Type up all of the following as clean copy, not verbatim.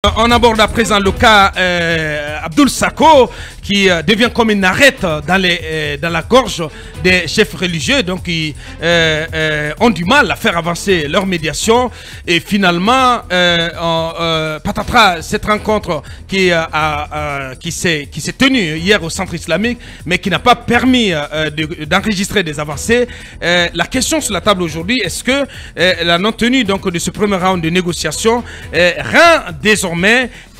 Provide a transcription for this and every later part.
On aborde à présent le cas Abdoul Sako qui devient comme une arête dans la gorge des chefs religieux, donc qui ont du mal à faire avancer leur médiation. Et finalement, patatras, cette rencontre qui s'est tenue hier au centre islamique, mais qui n'a pas permis d'enregistrer des avancées. La question sur la table aujourd'hui, est-ce que la non-tenue de ce premier round de négociation rend désormais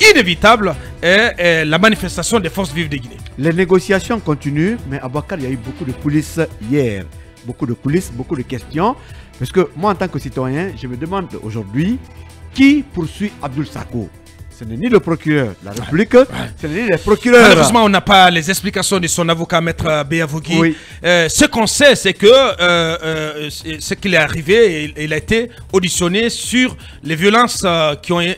inévitable la manifestation des forces vives de Guinée? Les négociations continuent, mais à Bakar, il y a eu beaucoup de coulisses hier. Beaucoup de coulisses, beaucoup de questions. Parce que moi, en tant que citoyen, je me demande aujourd'hui qui poursuit Abdoul Sako. Ce n'est ni le procureur de la République, ce n'est ni les procureurs. Malheureusement, on n'a pas les explications de son avocat, Maître Béavougui. Oui. Ce qu'on sait, c'est que ce qu'il est arrivé, il a été auditionné sur les violences qui ont eu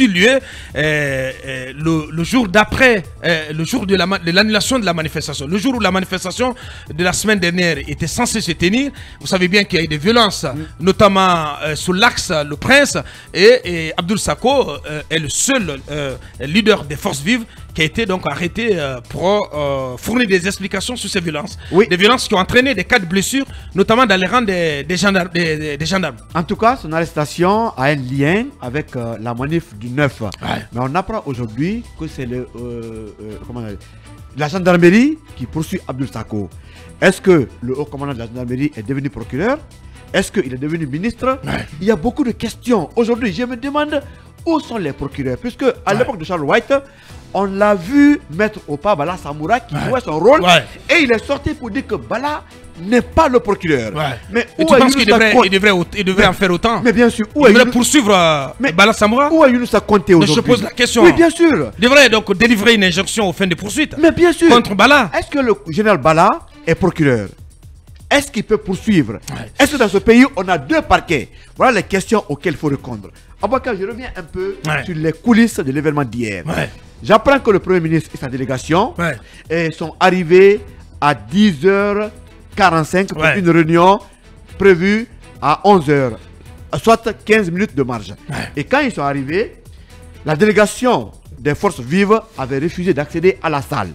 lieu le jour d'après, le jour de l'annulation de la manifestation. Le jour où la manifestation de la semaine dernière était censée se tenir, vous savez bien qu'il y a eu des violences, notamment sur l'axe Le Prince, et Abdoul Sako est le seul leader des forces vives qui a été donc arrêté pour fournir des explications sur ces violences. Oui. Des violences qui ont entraîné des cas de blessures, notamment dans les rangs des gendarmes. En tout cas, son arrestation a un lien avec la manif du 9. Ouais. Mais on apprend aujourd'hui que c'est la gendarmerie qui poursuit Abdoul Sako. Est-ce que le haut commandant de la gendarmerie est devenu procureur? Est-ce qu'il est devenu ministre? Il y a beaucoup de questions. Aujourd'hui, je me demande où sont les procureurs. Puisque à l'époque de Charles White, on l'a vu mettre au pas Bala Samoura qui jouait son rôle. Et il est sorti pour dire que Bala n'est pas le procureur. Mais où tu penses qu'il devrait en faire autant? Mais bien sûr. Il devrait poursuivre Bala Samoura? Où a Younous compté aujourd'hui? Je pose la question. Oui, bien sûr. Il devrait donc délivrer une injonction aux fins de poursuite. Mais bien sûr. Contre Bala. Est-ce que le général Bala est procureur? Est-ce qu'il peut poursuivre? Est-ce que dans ce pays, on a deux parquets? Voilà les questions auxquelles il faut répondre. Abouakar, je reviens un peu sur les coulisses de l'événement d'hier. J'apprends que le Premier ministre et sa délégation sont arrivés à 10h45 pour une réunion prévue à 11h, soit 15 minutes de marge. Et quand ils sont arrivés, la délégation des forces vives avait refusé d'accéder à la salle.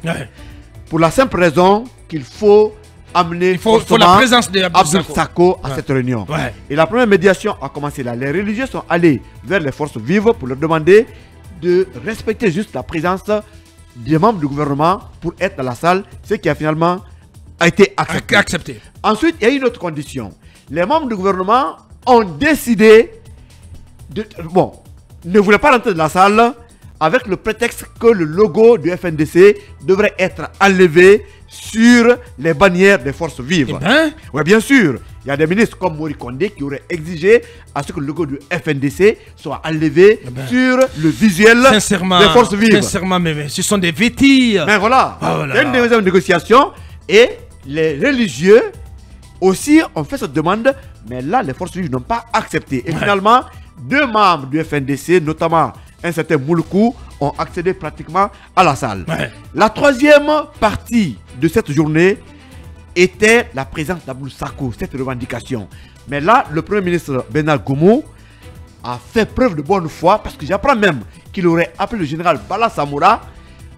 Pour la simple raison qu'il faut amener il faut la présence d'Abdoul Sako à cette réunion. Et la première médiation a commencé là. Les religieux sont allés vers les forces vives pour leur demander de respecter juste la présence des membres du gouvernement pour être dans la salle, ce qui a finalement été accepté. Ensuite, il y a une autre condition. Les membres du gouvernement ont décidé ne voulaient pas rentrer dans la salle avec le prétexte que le logo du FNDC devrait être enlevé sur les bannières des forces vives. Oui, bien sûr. Il y a des ministres comme Mori Kondé qui auraient exigé à ce que le logo du FNDC soit enlevé sur le visuel des forces vives. Sincèrement, mais ce sont des vêtis. Mais voilà. Il y a une deuxième négociation et les religieux aussi ont fait cette demande, mais là, les forces vives n'ont pas accepté. Et finalement, deux membres du FNDC, notamment un certain Mouloukou, ont accédé pratiquement à la salle. La troisième partie de cette journée était la présence d'Abdoul Sako, cette revendication. Mais là, le Premier ministre Bernard Goumou a fait preuve de bonne foi parce que j'apprends même qu'il aurait appelé le général Bala Samoura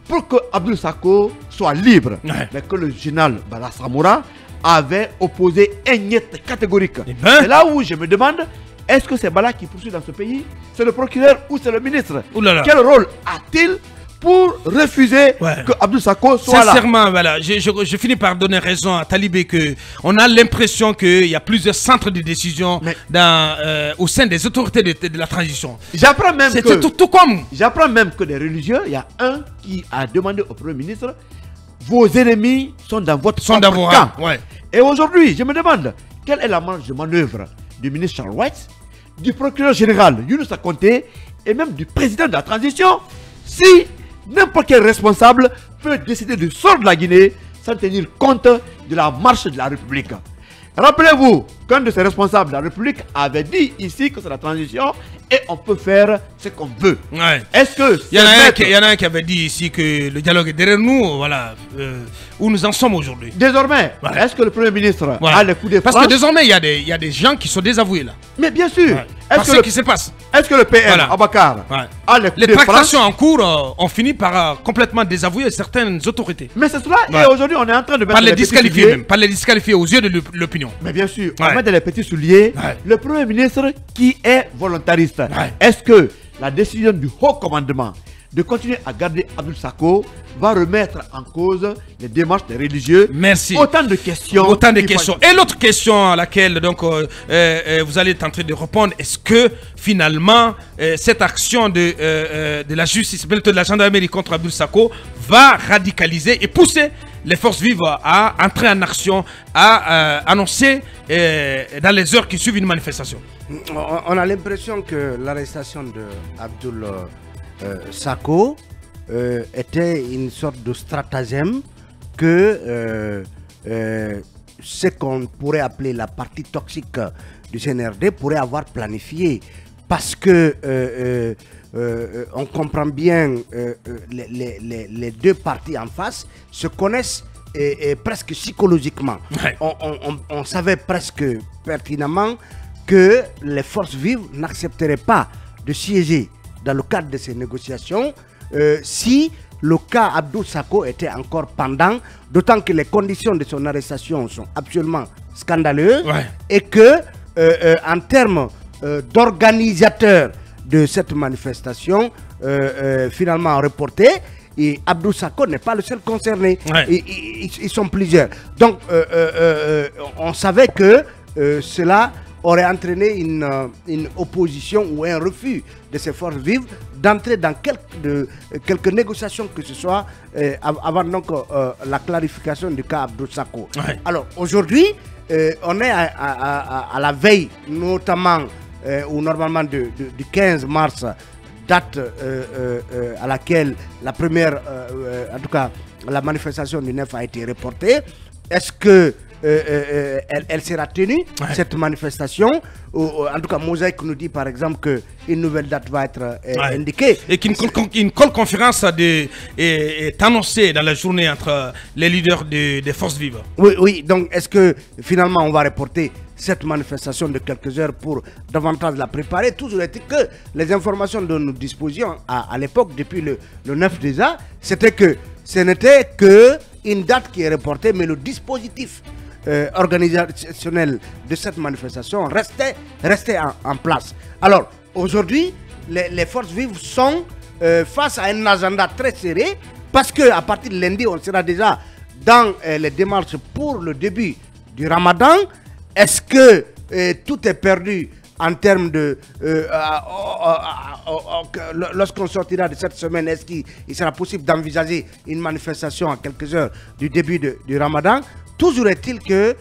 pour que Abdoul Sako soit libre. Mais que le général Bala Samoura avait opposé un niet catégorique. C'est là où je me demande, est-ce que c'est Bala qui poursuit dans ce pays? C'est le procureur ou c'est le ministre? Quel rôle a-t-il pour refuser que Abdoul Sako soit là? Sincèrement, voilà, je finis par donner raison à Talibé que on a l'impression qu'il y a plusieurs centres de décision au sein des autorités de la transition. J'apprends même J'apprends même que des religieux, il y a un qui a demandé au Premier ministre, vos ennemis sont dans votre camp. Et aujourd'hui, je me demande, quelle est la marge de manœuvre du ministre Charles White, du procureur général Younous Konté et même du président de la transition, si n'importe quel responsable peut décider du sort de la Guinée sans tenir compte de la marche de la République. Rappelez-vous, qu'un de ses responsables de la République avait dit ici que c'est la transition et on peut faire ce qu'on veut. Ouais. Est-ce que il y en a un qui avait dit ici que le dialogue est derrière nous, voilà, où nous en sommes aujourd'hui. Désormais, Ouais. est-ce que le Premier ministre Voilà. a les coups de Parce franche? que désormais, il y a des gens qui sont désavoués là. Mais bien sûr. Ouais. Est-ce Parce que, ce qui se passe. est-ce que le PM, Voilà. Abakar, Ouais. a les coups Les de franche? tractations en cours ont fini par complètement désavouer certaines autorités. Mais c'est cela. Ouais. Et aujourd'hui, on est en train de mettre Par les petits disqualifier souliers. même. Par les disqualifier aux yeux de l'opinion. Mais bien sûr, Ouais. on met les petits souliers. Ouais. Le Premier ministre qui est volontariste. Ouais. Est-ce que la décision du haut commandement de continuer à garder Abdou Sako va remettre en cause les démarches des religieux? Merci. Autant de questions. Autant de qu'il faut- questions. Et l'autre question à laquelle donc, vous allez tenter de répondre, est-ce que finalement cette action de la justice, plutôt de la gendarmerie contre Abdou Sako va radicaliser et pousser les forces vives à entrer en action, à annoncer dans les heures qui suivent une manifestation? On a l'impression que l'arrestation de Abdoul Sako était une sorte de stratagème que ce qu'on pourrait appeler la partie toxique du CNRD pourrait avoir planifié. Parce que on comprend bien les deux parties en face se connaissent presque psychologiquement. Ouais. On savait presque pertinemment que les forces vives n'accepteraient pas de siéger dans le cadre de ces négociations si le cas Abdou Sako était encore pendant, d'autant que les conditions de son arrestation sont absolument scandaleuses. Ouais. Et que en termes d'organisateurs de cette manifestation finalement reportée, et Abdou Sako n'est pas le seul concerné. Ouais. Ils sont plusieurs. Donc on savait que cela aurait entraîné une opposition ou un refus de ces forces vives d'entrer dans quelques négociations que ce soit avant donc la clarification du cas Abdou Sako. Ouais. Alors aujourd'hui, on est à la veille notamment ou normalement du 15 mars, date à laquelle la première, en tout cas la manifestation du 9 a été reportée. Est-ce que elle sera tenue, Ouais. cette manifestation? En tout cas, Mosaïque nous dit par exemple qu'une nouvelle date va être Ouais. indiquée. Et qu'une call conférence est annoncée dans la journée entre les leaders des forces vives. Oui, oui, donc est-ce que finalement on va reporter cette manifestation de quelques heures pour davantage la préparer? Toujours est-il que les informations dont nous disposions à l'époque, depuis le 9 déjà, c'était que ce n'était que une date qui est reportée, mais le dispositif organisationnel de cette manifestation restait en place. Alors aujourd'hui, les forces vives sont face à un agenda très serré, parce qu'à partir de lundi, on sera déjà dans les démarches pour le début du Ramadan. Est-ce que tout est perdu en termes de... lorsqu'on sortira de cette semaine, est-ce qu'il sera possible d'envisager une manifestation à quelques heures du début du Ramadan? Toujours est-il que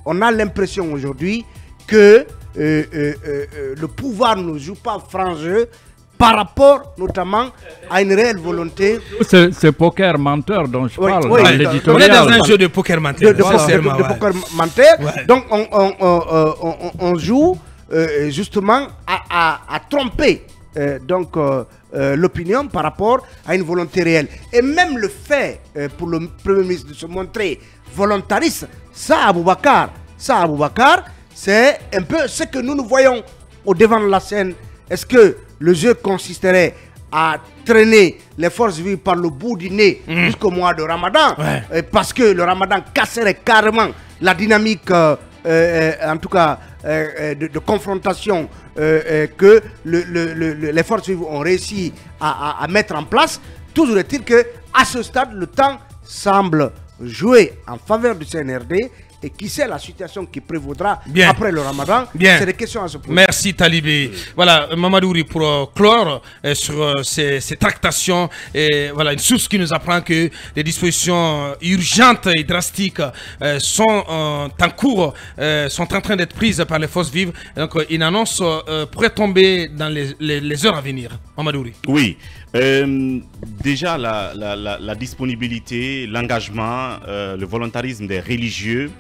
on a l'impression aujourd'hui que le pouvoir ne joue pas franc jeu par rapport notamment à une réelle volonté Ce poker menteur dont je Oui, parle oui, dans oui. On est l'éditorial. dans un jeu de poker mental. de Sincèrement, ouais. poker menteur. Ouais. Donc on joue justement à tromper l'opinion par rapport à une volonté réelle. Et même le fait pour le Premier ministre de se montrer volontariste, ça Aboubakar, c'est un peu ce que nous voyons au devant de la scène. Est-ce que le jeu consisterait à traîner les forces vives par le bout du nez jusqu'au mois de Ramadan, parce que le Ramadan casserait carrément la dynamique, en tout cas, de confrontation que les forces vives ont réussi à mettre en place? Toujours est-il que à ce stade, le temps semble jouer en faveur du CNRD. Et qui sait la situation qui prévaudra Bien. après le Ramadan? Bien. C'est des questions à se poser. Merci Talibé. Voilà, Mamadouri, pour clore sur ces tractations, et voilà, une source qui nous apprend que des dispositions urgentes et drastiques sont en cours, sont en train d'être prises par les forces vives. Donc une annonce pourrait tomber dans les heures à venir. Mamadouri. Oui. Déjà, la disponibilité, l'engagement, le volontarisme des religieux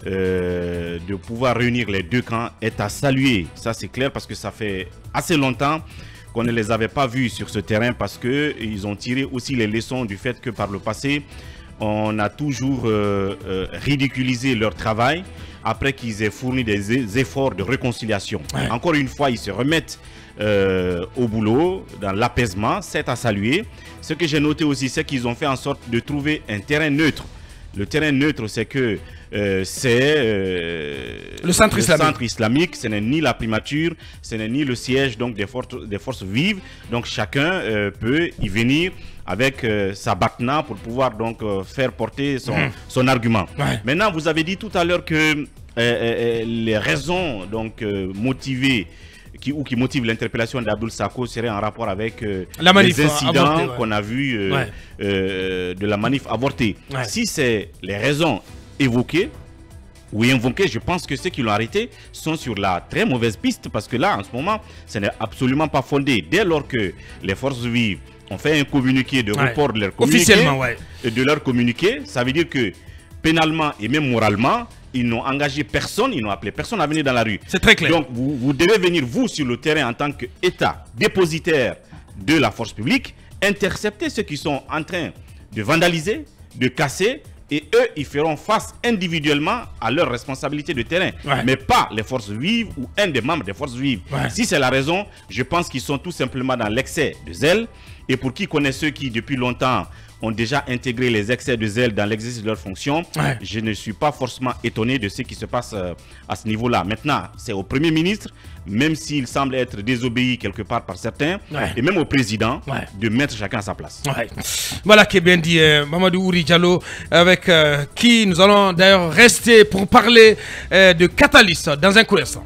de pouvoir réunir les deux camps est à saluer. Ça c'est clair parce que ça fait assez longtemps qu'on ne les avait pas vus sur ce terrain parce qu'ils ont tiré aussi les leçons du fait que par le passé, on a toujours ridiculisé leur travail après qu'ils aient fourni des efforts de réconciliation. Ouais. Encore une fois, ils se remettent au boulot, dans l'apaisement, c'est à saluer. Ce que j'ai noté aussi, c'est qu'ils ont fait en sorte de trouver un terrain neutre. Le terrain neutre, c'est que c'est le centre islamique, ce n'est ni la primature, ce n'est ni le siège donc, des forces vives. Donc chacun peut y venir avec sa batna pour pouvoir donc faire porter son argument. Ouais. Maintenant, vous avez dit tout à l'heure que les raisons donc motivées qui motivent l'interpellation d'Abdoul Sako seraient en rapport avec les incidents qu'on a vus de la manif avortée. Ouais. Si c'est les raisons évoquées ou invoquées, je pense que ceux qui l'ont arrêté sont sur la très mauvaise piste parce que là, en ce moment, ce n'est absolument pas fondé. Dès lors que les forces vives ont fait un communiqué de report de leur communiqué, de leur communiqué, ça veut dire que pénalement et même moralement, ils n'ont engagé personne, ils n'ont appelé personne à venir dans la rue. C'est très clair. Donc vous devez venir, vous, sur le terrain en tant qu'État dépositaire de la force publique, intercepter ceux qui sont en train de vandaliser, de casser, et eux, ils feront face individuellement à leurs responsabilités de terrain, mais pas les forces vives ou un des membres des forces vives. Si c'est la raison, je pense qu'ils sont tout simplement dans l'excès de zèle, et pour qui connaît ceux qui, depuis longtemps, ont déjà intégré les excès de zèle dans l'exercice de leurs fonctions, je ne suis pas forcément étonné de ce qui se passe à ce niveau-là. Maintenant, c'est au Premier ministre, même s'il semble être désobéi quelque part par certains, et même au président, de mettre chacun à sa place. Voilà qui est bien dit, Mamadou Ouri Diallo, avec qui nous allons d'ailleurs rester pour parler de Catalyst dans un court instant.